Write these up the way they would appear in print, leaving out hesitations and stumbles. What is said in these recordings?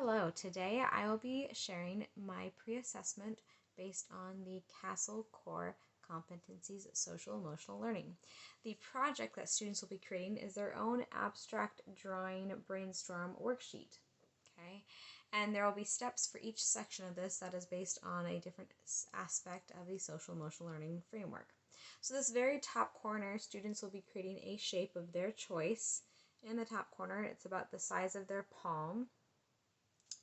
Hello, today I will be sharing my pre-assessment based on the Castle Core Competencies Social Emotional Learning. The project that students will be creating is their own abstract drawing brainstorm worksheet. Okay, and there will be steps for each section of this that is based on a different aspect of the social emotional learning framework. So this very top corner, students will be creating a shape of their choice. In the top corner, it's about the size of their palm.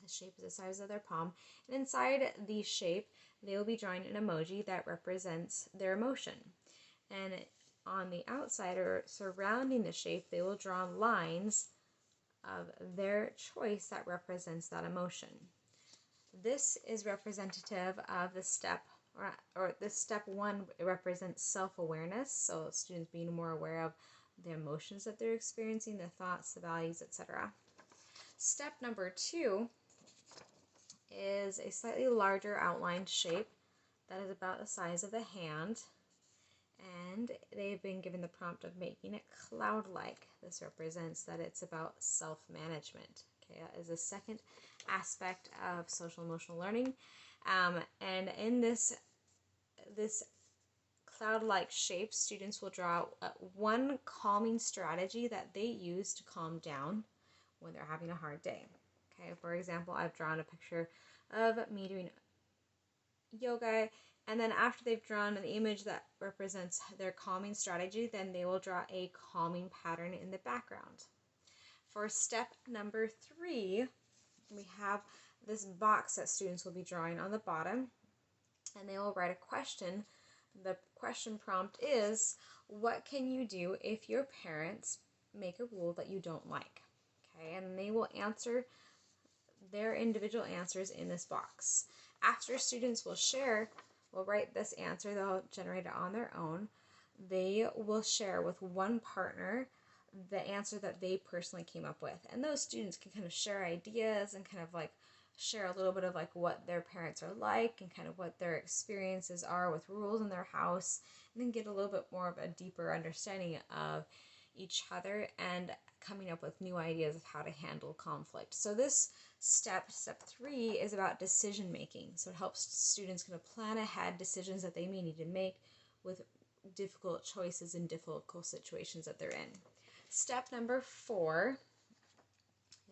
The shape is the size of their palm, and inside the shape they will be drawing an emoji that represents their emotion. And on the outside or surrounding the shape, they will draw lines of their choice that represents that emotion. This is representative of the step, or this step one represents self-awareness, so students being more aware of the emotions that they're experiencing, the thoughts, the values, etc. Step number two is a slightly larger outlined shape that is about the size of the hand, and they've been given the prompt of making it cloud-like. This represents that it's about self-management. Okay, that is the second aspect of social emotional learning, and in this cloud-like shape, students will draw one calming strategy that they use to calm down when they're having a hard day. Okay, for example, I've drawn a picture of me doing yoga, and then after they've drawn an image that represents their calming strategy, then they will draw a calming pattern in the background. For step number three, we have this box that students will be drawing on the bottom, and they will write a question. The question prompt is, what can you do if your parents make a rule that you don't like? Okay, and they will answer their individual answers in this box. After students will write this answer, they'll generate it on their own. They will share with one partner the answer that they personally came up with. And those students can kind of share ideas and kind of like share a little bit of like what their parents are like and kind of what their experiences are with rules in their house, and then get a little bit more of a deeper understanding of each other and coming up with new ideas of how to handle conflict. So this step three, is about decision making. So it helps students kind of plan ahead decisions that they may need to make with difficult choices in difficult situations that they're in. Step number four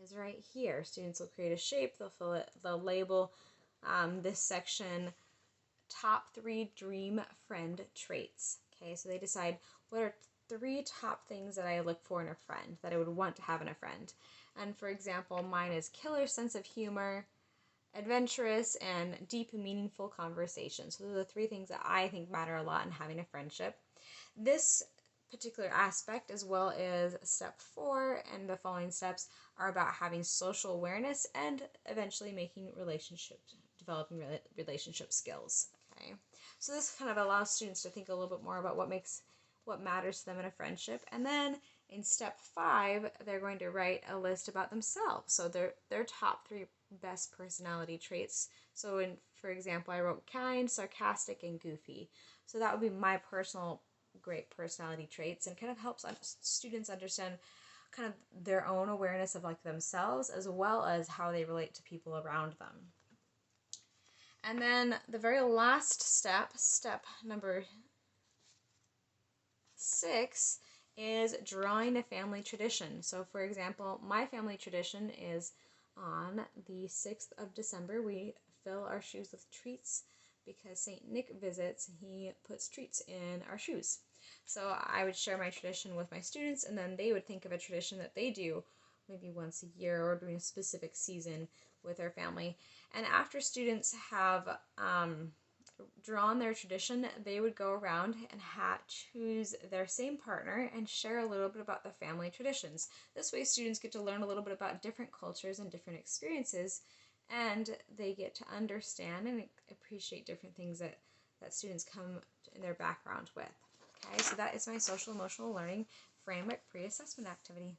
is right here. Students will create a shape, they'll fill it, they'll label this section top 3 dream friend traits. Okay, so they decide what are 3 top things that I look for in a friend, that I would want to have in a friend. And for example, mine is killer sense of humor, adventurous, and deep and meaningful conversation. So those are the 3 things that I think matter a lot in having a friendship. This particular aspect, as well as step 4 and the following steps, are about having social awareness and eventually developing relationship skills. Okay, so this kind of allows students to think a little bit more about what matters to them in a friendship. And then in step 5, they're going to write a list about themselves. So their top 3 best personality traits. So for example, I wrote kind, sarcastic, and goofy. So that would be my personal great personality traits, and kind of helps students understand kind of their own awareness of like themselves, as well as how they relate to people around them. And then the very last step number 6, is drawing a family tradition. So for example, my family tradition is on the 6th of December, we fill our shoes with treats. Because St. Nick visits, he puts treats in our shoes. So I would share my tradition with my students, and then they would think of a tradition that they do maybe once a year or during a specific season with their family. And after students have drawn their tradition, they would go around and choose their same partner and share a little bit about the family traditions. This way students get to learn a little bit about different cultures and different experiences, and they get to understand and appreciate different things that students come in their background with. Okay, so that is my social emotional learning framework pre-assessment activity.